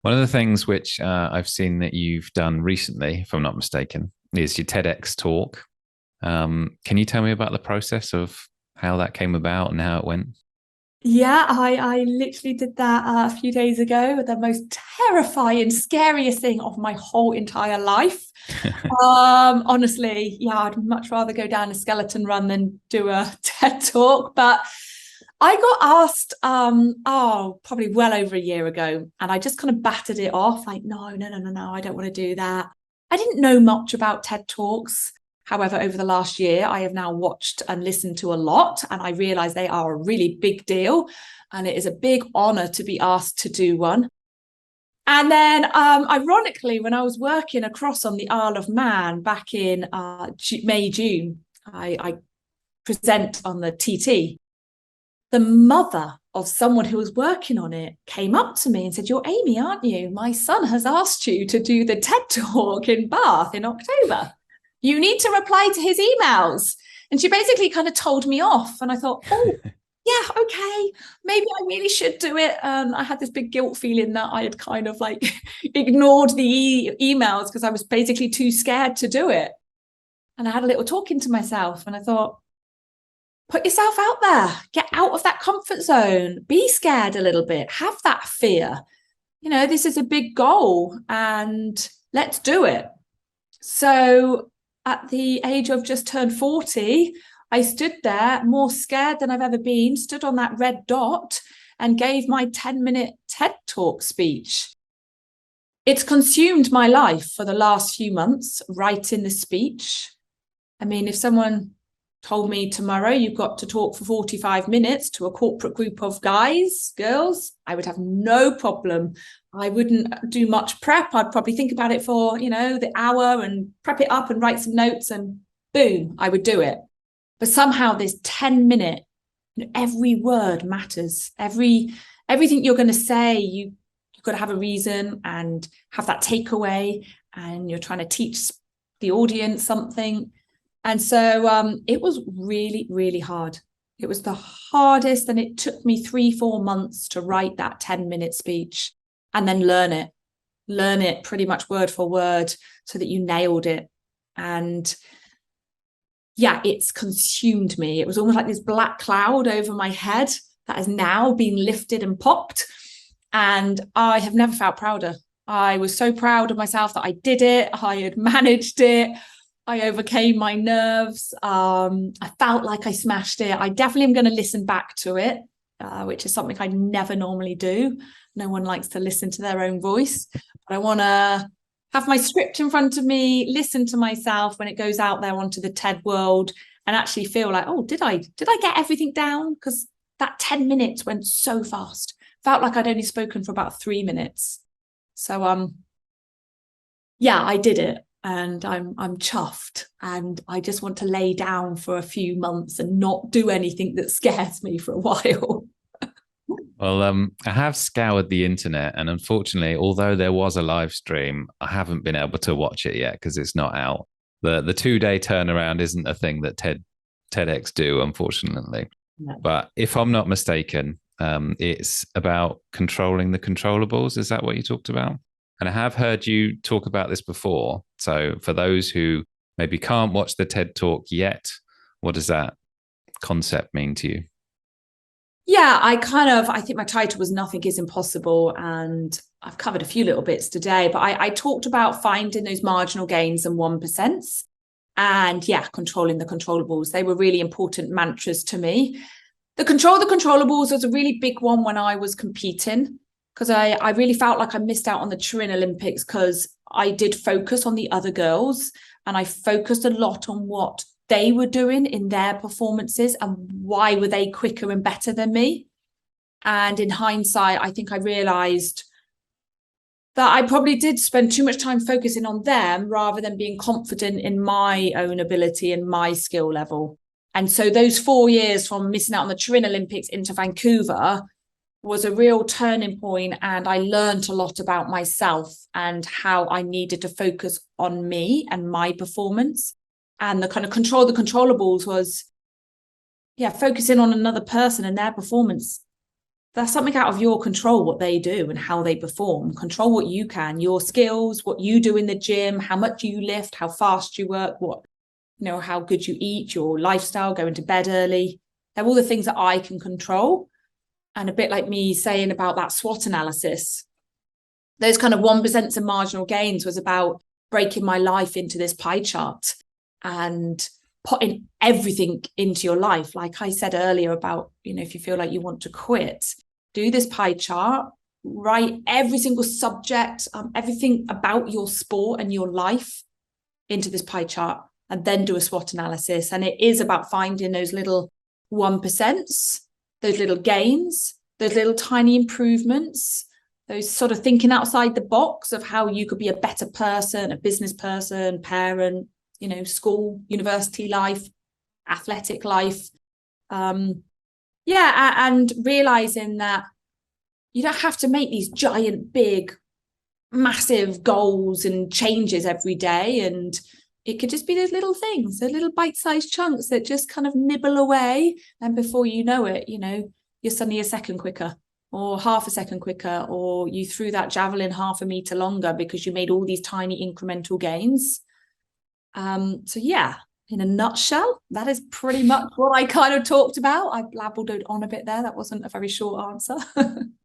One of the things which I've seen that you've done recently, if I'm not mistaken, is your TEDx talk. Can you tell me about the process of how that came about and how it went? Yeah, I literally did that a few days ago. The most terrifying, scariest thing of my whole entire life. Honestly, yeah, I'd much rather go down a skeleton run than do a TED talk. But I got asked, probably well over a year ago, and I just kind of battered it off, like, no, no, no, no, no, I don't want to do that. I didn't know much about TED Talks. However, over the last year, I have now watched and listened to a lot, and I realize they are a really big deal. And it is a big honor to be asked to do one. And then, ironically, when I was working across on the Isle of Man back in May, June, I present on the TT. The mother of someone who was working on it came up to me and said, "You're Amy, aren't you? My son has asked you to do the TED Talk in Bath in October. You need to reply to his emails." And she basically kind of told me off. And I thought, oh, yeah, okay, maybe I really should do it. I had this big guilt feeling that I had kind of like ignored the emails because I was basically too scared to do it. And I had a little talking to myself and I thought, put yourself out there, get out of that comfort zone, be scared a little bit, have that fear. This is a big goal and let's do it. So at the age of just turned 40, I stood there more scared than I've ever been, stood on that red dot and gave my 10-minute TED Talk speech. It's consumed my life for the last few months, writing the speech. I mean, if someone told me tomorrow you've got to talk for 45 minutes to a corporate group of guys, girls, I would have no problem. I wouldn't do much prep. I'd probably think about it for, the hour and prep it up and write some notes and boom, I would do it. But somehow this 10-minute, every word matters. Everything you're going to say, you've got to have a reason and have that takeaway, and you're trying to teach the audience something. And so it was really, really hard. It was the hardest. And it took me 3-4 months to write that 10-minute speech and then learn it pretty much word for word so that you nailed it. And yeah, it's consumed me. It was almost like this black cloud over my head that has now been lifted and popped. And I have never felt prouder. I was so proud of myself that I did it. I had managed it. I overcame my nerves. I felt like I smashed it. I definitely am going to listen back to it, which is something I never normally do. No one likes to listen to their own voice. But I want to have my script in front of me, listen to myself when it goes out there onto the TED world, and actually feel like, oh, did I get everything down? Because that 10 minutes went so fast. Felt like I'd only spoken for about 3 minutes. So yeah, I did it. And I'm chuffed, and I just want to lay down for a few months and not do anything that scares me for a while. Well, I have scoured the internet, and unfortunately, although there was a live stream, I haven't been able to watch it yet because it's not out. The 2 day turnaround isn't a thing that TEDx do, unfortunately. Yeah. But if I'm not mistaken, it's about controlling the controllables. Is that what you talked about? And I have heard you talk about this before. So for those who maybe can't watch the TED talk yet, what does that concept mean to you? Yeah, I think my title was Nothing is Impossible. And I've covered a few little bits today, but I talked about finding those marginal gains and 1%. And yeah, controlling the controllables. They were really important mantras to me. The controllables was a really big one when I was competing, because I really felt like I missed out on the Turin Olympics because I did focus on the other girls and I focused a lot on what they were doing in their performances and why were they quicker and better than me. And in hindsight, I think I realized that I probably did spend too much time focusing on them rather than being confident in my own ability and my skill level. And so those 4 years from missing out on the Turin Olympics into Vancouver was a real turning point, and I learned a lot about myself and how I needed to focus on me and my performance. And the kind of control the controllables was, yeah, focusing on another person and their performance. that's something out of your control, what they do and how they perform. Control what you can, your skills, what you do in the gym, how much you lift, how fast you work, how good you eat, your lifestyle, going to bed early. They're all the things that I can control. And a bit like me saying about that SWOT analysis, those kind of 1% of marginal gains was about breaking my life into this pie chart and putting everything into your life. Like I said earlier about, if you feel like you want to quit, do this pie chart, write every single subject, everything about your sport and your life into this pie chart, and then do a SWOT analysis. And it is about finding those little 1%, those little gains, those little tiny improvements, those sort of thinking outside the box of how you could be a better person, a business person, parent, school, university life, athletic life. And realizing that you don't have to make these giant, big, massive goals and changes every day. And it could just be those little things, those little bite-sized chunks that just kind of nibble away. And before you know it, you're suddenly a second quicker or half a second quicker, or you threw that javelin half a meter longer because you made all these tiny incremental gains. In a nutshell, that is pretty much what I kind of talked about. I blabbled on a bit there. That wasn't a very short answer.